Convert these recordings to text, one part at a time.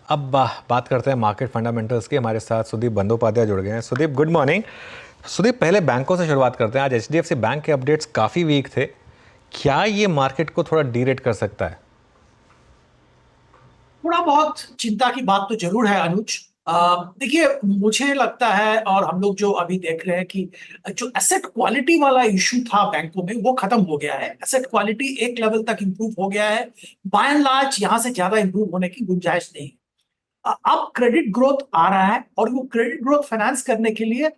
अब बात करते हैं मार्केट फंडामेंटल्स की। हमारे साथ सुदीप बंदोपाध्याय जुड़ गए हैं। Sudeep, good morning. सुदीप, पहले बैंकों से शुरुआत करते हैं। आज एचडीएफसी बैंक के अपडेट्स काफ़ी वीक थे। क्या ये मार्केट को थोड़ा डीरेट कर सकता है? थोड़ा बहुत चिंता की बात तो जरूर है अनुज। देखिए, मुझे लगता है और हम लोग जो अभी देख रहे हैं कि जो एसेट क्वालिटी वाला इशू था बैंकों में वो खत्म हो गया है। एसेट क्वालिटी एक लेवल तक इंप्रूव हो गया है। बाय एंड लार्ज यहाँ से ज्यादा इंप्रूव होने की गुंजाइश नहीं। अब क्रेडिट ग्रोथ आ रहा है और वो क्रेडिट ग्रोथ फाइनेंस करने के लिए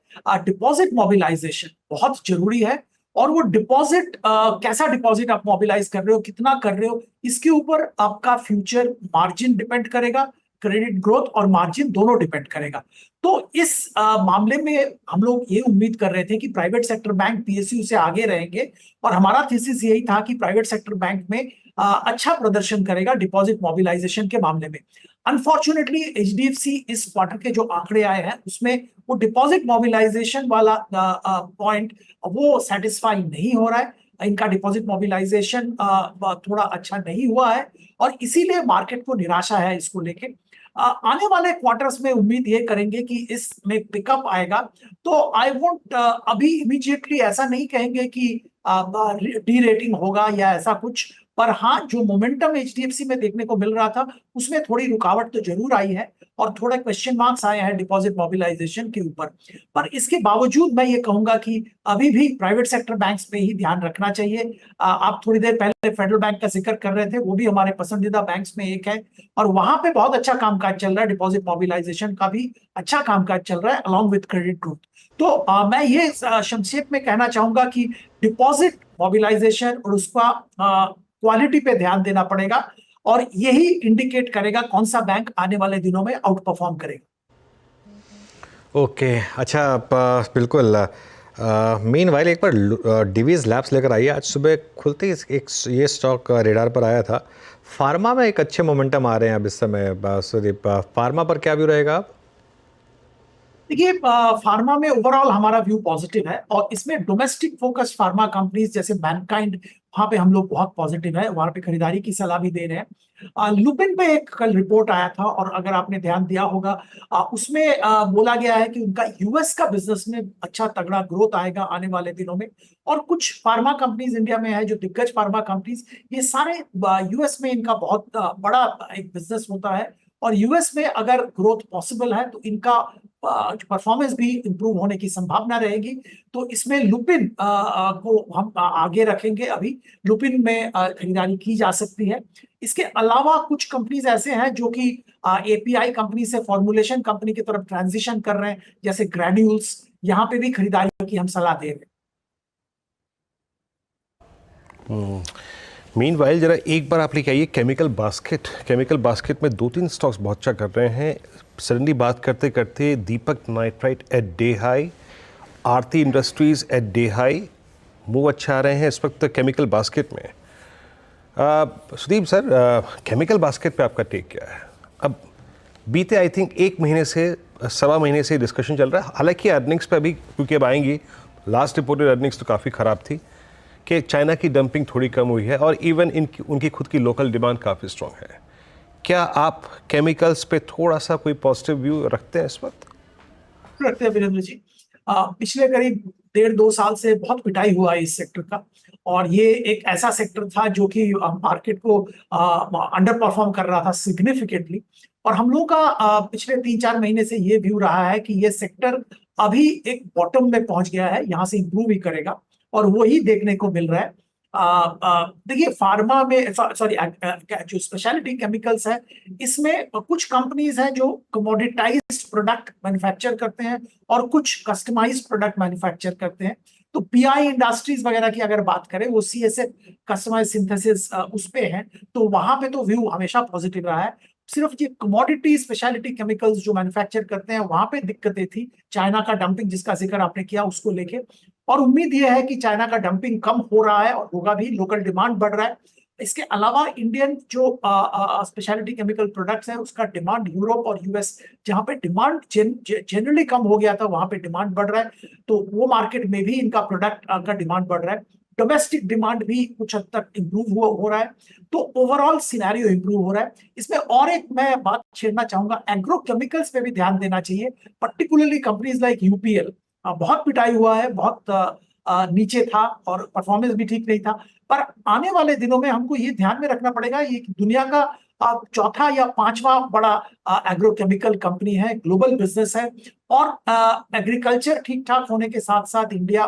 डिपॉजिट मोबिलाइजेशन बहुत जरूरी है। और वो डिपॉजिट कैसा डिपॉजिट आप मोबिलाइज कर रहे हो, कितना कर रहे हो, इसके ऊपर आपका फ्यूचर मार्जिन डिपेंड करेगा। क्रेडिट ग्रोथ और मार्जिन दोनों डिपेंड करेगा। तो इस मामले में हम लोग ये उम्मीद कर रहे थे कि प्राइवेट सेक्टर बैंक पीएसयू से आगे रहेंगे। और हमारा थीसिस यही था कि प्राइवेट सेक्टर बैंक में अच्छा प्रदर्शन करेगा डिपॉजिट मोबिलाइजेशन के मामले में। अनफॉर्चुनेटली एचडीएफसी इस क्वार्टर के जो आंकड़े आए हैं उसमें वो डिपॉजिट मोबिलाइजेशन वाला पॉइंट वो सेटिस्फाई नहीं हो रहा है। इनका डिपॉजिट मोबिलाइजेशन थोड़ा अच्छा नहीं हुआ है और इसीलिए मार्केट को निराशा है इसको लेके। आने वाले क्वार्टर्स में उम्मीद ये करेंगे कि इसमें पिकअप आएगा। तो आई वोंट अभी इमीडिएटली ऐसा नहीं कहेंगे कि डी रेटिंग होगा या ऐसा कुछ। पर हाँ, जो मोमेंटम एचडीएफसी में देखने को मिल रहा था उसमें थोड़ी रुकावट तो जरूर आई है और थोड़े क्वेश्चन मार्क्स आए हैं डिपॉजिट मोबिलाइजेशन के ऊपर। पर इसके बावजूद मैं ये कहूंगा कि अभी भी प्राइवेट सेक्टर बैंक्स पे ही ध्यान रखना चाहिए। आप थोड़ी देर पहले फेडरल बैंक का जिक्र कर रहे थे, वो भी हमारे पसंदीदा बैंक्स में एक है। और वहां पे बहुत अच्छा कामकाज चल रहा है, डिपॉजिट मोबिलाइजेशन का भी अच्छा कामकाज चल रहा है अलॉन्ग विद क्रेडिट ग्रोथ। तो मैं ये संक्षेप में कहना चाहूंगा कि डिपॉजिट मोबिलाइजेशन और उसका क्वालिटी पे ध्यान देना पड़ेगा और यही इंडिकेट करेगा कौन सा बैंक आने वाले दिनों में आउट परफॉर्म करेगा। ओके, अच्छा। बिल्कुल। मीन वाइल एक बार डिवीज लैब्स लेकर आइए। आज सुबह खुलते ही एक ये स्टॉक रेडार पर आया था। फार्मा में एक अच्छे मोमेंटम आ रहे हैं अब इस समय। सुदीप, फार्मा पर क्या व्यू रहेगा? देखिए, फार्मा में ओवरऑल हमारा व्यू पॉजिटिव है और इसमें डोमेस्टिक फोकस फार्मा कंपनीज जैसे मैनकाइंड, वहां पे हम लोग बहुत पॉजिटिव है, वहां पे खरीदारी की सलाह भी दे रहे हैं। लुपिन पे एक कल रिपोर्ट आया था और अगर आपने ध्यान दिया होगा उसमें बोला गया है कि उनका यूएस का बिजनेस में अच्छा तगड़ा ग्रोथ आएगा आने वाले दिनों में। और कुछ फार्मा कंपनीज इंडिया में है जो दिग्गज फार्मा कंपनीज, ये सारे यूएस में इनका बहुत बड़ा एक बिजनेस होता है। और यूएस में अगर ग्रोथ पॉसिबल है तो इनका परफॉर्मेंस भी इंप्रूव होने की संभावना रहेगी। तो इसमें लुपिन को हम आगे रखेंगे अभी। लुपिन में खरीदारी की जा सकती है। इसके अलावा कुछ कंपनीज ऐसे हैं जो कि एपीआई कंपनी से फॉर्मुलेशन कंपनी की तरफ ट्रांजिशन कर रहे हैं, जैसे ग्रेन्यूल्स। यहाँ पे भी खरीदारी की हम सलाह दे रहे हैं। मीनवाइल जरा एक बार आप लेके आइए केमिकल बास्केट में दो तीन स्टॉक्स बहुत अच्छा कर रहे हैं। सडनली बात करते करते Deepak nitrite at day high, Aarti industries at day high, move अच्छा आ रहे हैं इस वक्त केमिकल बास्केट में। सुदीप सर, केमिकल बास्केट पे आपका टेक क्या है? अब बीते आई थिंक एक महीने से सवा महीने से डिस्कशन चल रहा है, हालांकि अर्निंग्स पे अभी क्योंकि अब आएंगी, लास्ट रिपोर्टेड अर्निंग्स तो काफ़ी ख़राब थी कि चाइना की डंपिंग थोड़ी कम हुई है और इवन इनकी उनकी खुद की लोकल डिमांड काफ़ी स्ट्रॉन्ग है। क्या आप केमिकल्स पे थोड़ा सा कोई पॉजिटिव व्यू रखते हैं इस वक्त? रखते हैं वीरेंद्र जी। पिछले करीब 1.5-2 साल से बहुत पिटाई हुआ है इस सेक्टर का। और ये एक ऐसा सेक्टर था जो कि मार्केट को अंडर परफॉर्म कर रहा था सिग्निफिकेंटली। और हम लोग का पिछले 3-4 महीने से ये व्यू रहा है कि ये सेक्टर अभी एक बॉटम में पहुंच गया है, यहाँ से इंप्रूव ही करेगा। और वही देखने को मिल रहा है। देखिए, फार्मा में सॉरी जो स्पेशलिटी केमिकल्स है, इसमें कुछ कंपनीज हैं जो कमोडिटाइज्ड प्रोडक्ट मैन्युफैक्चर करते हैं और कुछ कस्टमाइज्ड प्रोडक्ट मैन्युफैक्चर करते हैं। तो पीआई इंडस्ट्रीज वगैरह की अगर बात करें, वो सीएसए कस्टमाइज सिंथेसिस उस पे है। तो वहां पे तो व्यू हमेशा पॉजिटिव रहा है। सिर्फ ये कमोडिटी स्पेशलिटी केमिकल्स जो मैन्युफैक्चर करते हैं वहां पे दिक्कतें थी, चाइना का डंपिंग जिसका जिक्र आपने किया उसको लेके। और उम्मीद यह है कि चाइना का डंपिंग कम हो रहा है और होगा भी, लोकल डिमांड बढ़ रहा है। इसके अलावा इंडियन जो स्पेशलिटी केमिकल प्रोडक्ट्स है उसका डिमांड यूरोप और यूएस, जहां पे डिमांड जनरली कम हो गया था, वहां पे डिमांड बढ़ रहा है। तो वो मार्केट में भी इनका प्रोडक्ट का डिमांड बढ़ रहा है। डोमेस्टिक डिमांड भी कुछ हद तक इंप्रूव हो रहा है, तो ओवरऑल सिनेरियो इंप्रूव हो रहा है। इसमें और एक मैं बात छेड़ना चाहूंगा, एग्रोकेमिकल्स पे भी ध्यान देना चाहिए, पर्टिकुलरली कंपनीज लाइक यूपीएल। बहुत पिटाई हुआ है, बहुत नीचे था और परफॉर्मेंस भी ठीक नहीं था, पर आने वाले दिनों में हमको ये ध्यान में रखना पड़ेगा, ये दुनिया का चौथा या पांचवा बड़ा एग्रोकेमिकल कंपनी है, ग्लोबल बिजनेस है, और एग्रीकल्चर ठीक ठाक होने के साथ साथ इंडिया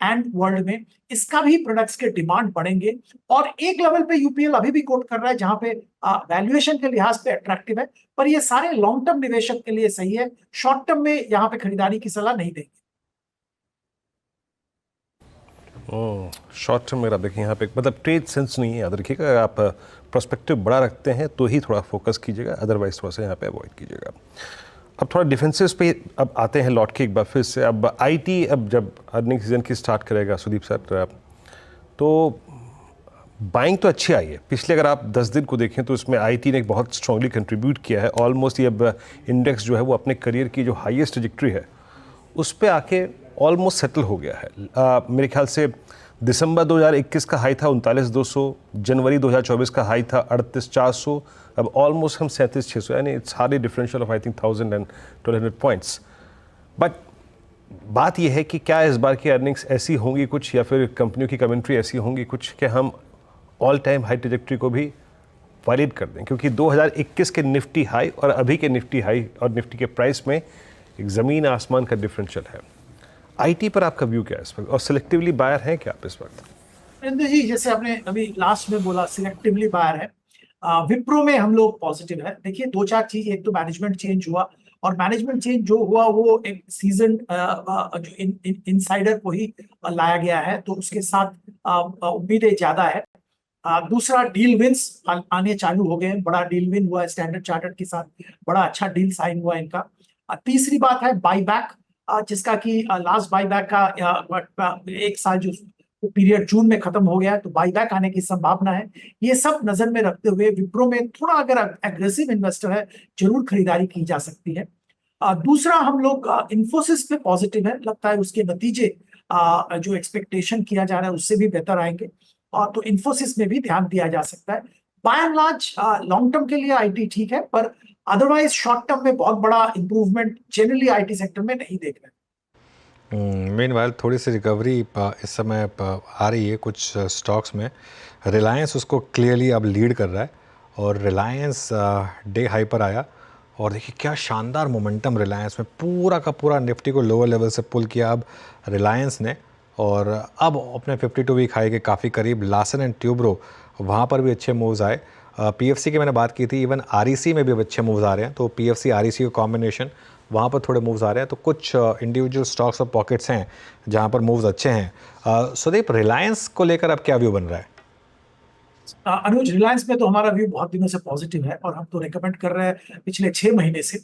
एंड वर्ल्ड में इसका भी प्रोडक्ट्स के डिमांड बढ़ेंगे। और एक लेवल पे यूपीएल अभी भी कोट कर रहा है जहां पे वैल्यूएशन के लिहाज पे अट्रैक्टिव है, पर ये सारे लॉन्ग टर्म निवेशक के लिए सही है, शॉर्ट टर्म में यहाँ पे खरीदारी की सलाह नहीं देंगे। शॉर्ट टर्म में आप देखिए यहाँ पे मतलब ट्रेड सेंस नहीं है, याद रखिएगा। अगर आप प्रोस्पेक्टिव बड़ा रखते हैं तो ही थोड़ा फोकस कीजिएगा, अदरवाइज थोड़ा सा यहाँ पे अवॉइड कीजिएगा। अब थोड़ा डिफेंसेस पे अब आते हैं लौट के एक बार फिर से। अब आईटी अब जब अर्निंग सीजन की स्टार्ट करेगा सुदीप सर, तो बाइंग तो अच्छी आई है। पिछले अगर आप 10 दिन को देखें तो इसमें आईटी ने बहुत स्ट्रांगली कंट्रीब्यूट किया है। ऑलमोस्ट ये अब इंडेक्स जो है वो अपने करियर की जो हाईएस्ट ट्रैजेक्टरी है उस पर आके ऑलमोस्ट सेटल हो गया है। मेरे ख्याल से दिसंबर 2021 का हाई था 39,200, जनवरी 2024 का हाई था 38,400, अब ऑलमोस्ट हम 37,600, यानी it's hardly differential of I think 1,000 and 1,200 points. But बात यह है कि क्या इस बार की अर्निंग्स ऐसी होंगी कुछ, या फिर कंपनियों की कमेंट्री ऐसी होंगी कुछ कि हम ऑल टाइम हाई ट्रैजेक्टरी को भी वैलिड कर दें, क्योंकि 2021 के निफ्टी हाई और अभी के निफ्टी हाई और निफ्टी के प्राइस में एक ज़मीन आसमान का डिफरेंशियल है। आईटी पर आपका व्यू क्या है इस वक्त, और सिलेक्टिवली बायर हैं क्या आप इस वक्त? नरेंद्र जी, जैसे आपने अभी लास्ट में बोला सिलेक्टिवली बायर है, विप्रो में हम लोग पॉजिटिव है। देखिए दो चार चीज, एक तो मैनेजमेंट चेंज हुआ, और मैनेजमेंट चेंज जो हुआ वो एक सीजन जो इनसाइडर को ही लाया गया है, तो उसके साथ उम्मीदें ज्यादा है। दूसरा, डील विंस आने चालू हो गए हैं, बड़ा डील विन हुआ है स्टैंडर्ड चार्टर्ड के साथ, बड़ा अच्छा डील साइन हुआ है इनका। तीसरी बात है बाईबैक, जिसका कि लास्ट बाईबैक का 1 साल जो पीरियड जून में खत्म हो गया है, तो बाईबैक आने की संभावना है। ये सब नजर में रखते हुए विप्रो में थोड़ा अगर एग्रेसिव इन्वेस्टर है जरूर खरीदारी की जा सकती है। दूसरा, हम लोग इन्फोसिस पे पॉजिटिव है, लगता है उसके नतीजे जो एक्सपेक्टेशन किया जा रहा है उससे भी बेहतर आएंगे, और तो इन्फोसिस में भी ध्यान दिया जा सकता है। By and large long term के लिए आईटी ठीक है, पर अदरवाइज शॉर्ट टर्म में बहुत बड़ा इंप्रूवमेंट जनरली आईटी सेक्टर में नहीं देख रहे। मीनवाइल थोड़ी सी रिकवरी इस समय आ रही है कुछ स्टॉक्स में। रिलायंस उसको क्लियरली अब लीड कर रहा है, और रिलायंस डे हाई पर आया, और देखिए क्या शानदार मोमेंटम रिलायंस में, पूरा का पूरा निफ्टी को लोअर लेवल से पुल किया अब रिलायंस ने, और अब अपने 52 वीक हाई के काफ़ी करीब। लार्सन एंड ट्यूब्रो वहाँ पर भी अच्छे मूव्स आए। पीएफसी की मैंने बात की थी, इवन आरईसी में भी अब अच्छे मूव्स आ रहे हैं, तो पीएफसी आरईसी का कॉम्बिनेशन वहाँ पर थोड़े मूव्स आ रहे हैं। तो कुछ इंडिविजुअल स्टॉक्स और पॉकेट्स हैं जहाँ पर मूव्स अच्छे हैं। सुदीप, रिलायंस को लेकर अब क्या व्यू बन रहा है? अनुज, रिलायंस में तो हमारा व्यू बहुत दिनों से पॉजिटिव है, और हम तो रेकमेंड कर रहे हैं पिछले 6 महीने से।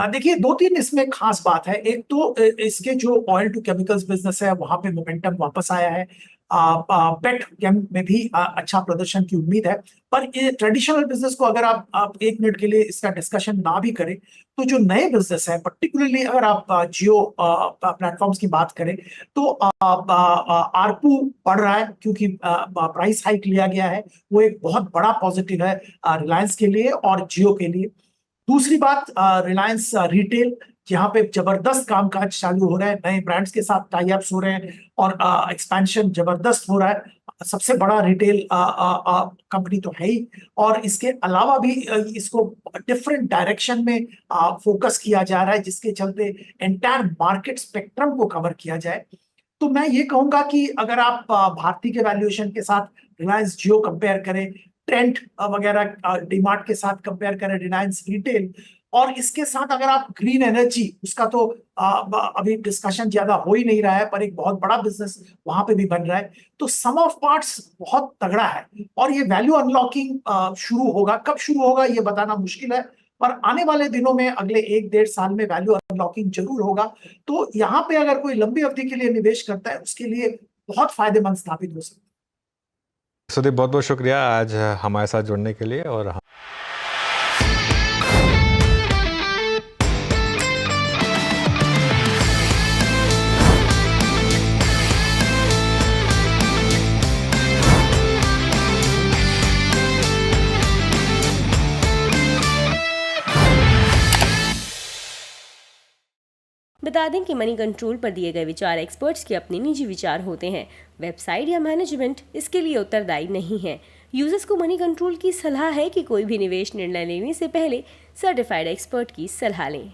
देखिए 2-3 इसमें खास बात है। एक तो इसके जो ऑयल टू केमिकल्स बिजनेस है वहां पे मोमेंटम वापस आया है। पेट केम में भी अच्छा प्रदर्शन की उम्मीद है, पर ये ट्रेडिशनल बिजनेस को अगर आप 1 मिनट के लिए इसका डिस्कशन ना भी करें, तो जो नए बिजनेस है, पर्टिकुलरली अगर आप जियो प्लेटफॉर्म्स की बात करें, तो आरपू बढ़ रहा है क्योंकि प्राइस हाइक लिया गया है, वो एक बहुत बड़ा पॉजिटिव है रिलायंस के लिए और जियो के लिए। दूसरी बात, रिलायंस रिटेल, जहां पे जबरदस्त कामकाज चालू हो रहा है, नए ब्रांड्स के साथ टाई अप्स हो रहे हैं, और एक्सपेंशन जबरदस्त हो रहा है। सबसे बड़ा रिटेल कंपनी तो है ही, और इसके अलावा भी इसको डिफरेंट डायरेक्शन में फोकस किया जा रहा है, जिसके चलते एंटायर मार्केट स्पेक्ट्रम को कवर किया जाए। तो मैं ये कहूंगा कि अगर आप भारती के वैल्यूएशन के साथ रिलायंस जियो कंपेयर करें, ट्रेंड वगैरह डीमार्ट के साथ कंपेयर करें रिलायंस रिटेल, और इसके साथ अगर आप ग्रीन एनर्जी, उसका तो अभी डिस्कशन ज्यादा हो ही नहीं रहा है, पर एक बहुत बड़ा बिजनेस वहां पे भी बन रहा है, तो सम ऑफ पार्ट्स बहुत तगड़ा है। और ये वैल्यू अनलॉकिंग शुरू होगा, कब शुरू होगा ये बताना मुश्किल है, पर आने वाले दिनों में अगले 1-1.5 साल में वैल्यू अनलॉकिंग जरूर होगा। तो यहाँ पे अगर कोई लंबी अवधि के लिए निवेश करता है उसके लिए बहुत फायदेमंद साबित हो सकता है। सुदीप, बहुत बहुत शुक्रिया आज हमारे साथ जुड़ने के लिए। और बता दें कि मनी कंट्रोल पर दिए गए विचार एक्सपर्ट्स के अपने निजी विचार होते हैं। वेबसाइट या मैनेजमेंट इसके लिए उत्तरदायी नहीं है। यूजर्स को मनी कंट्रोल की सलाह है कि कोई भी निवेश निर्णय लेने से पहले सर्टिफाइड एक्सपर्ट की सलाह लें।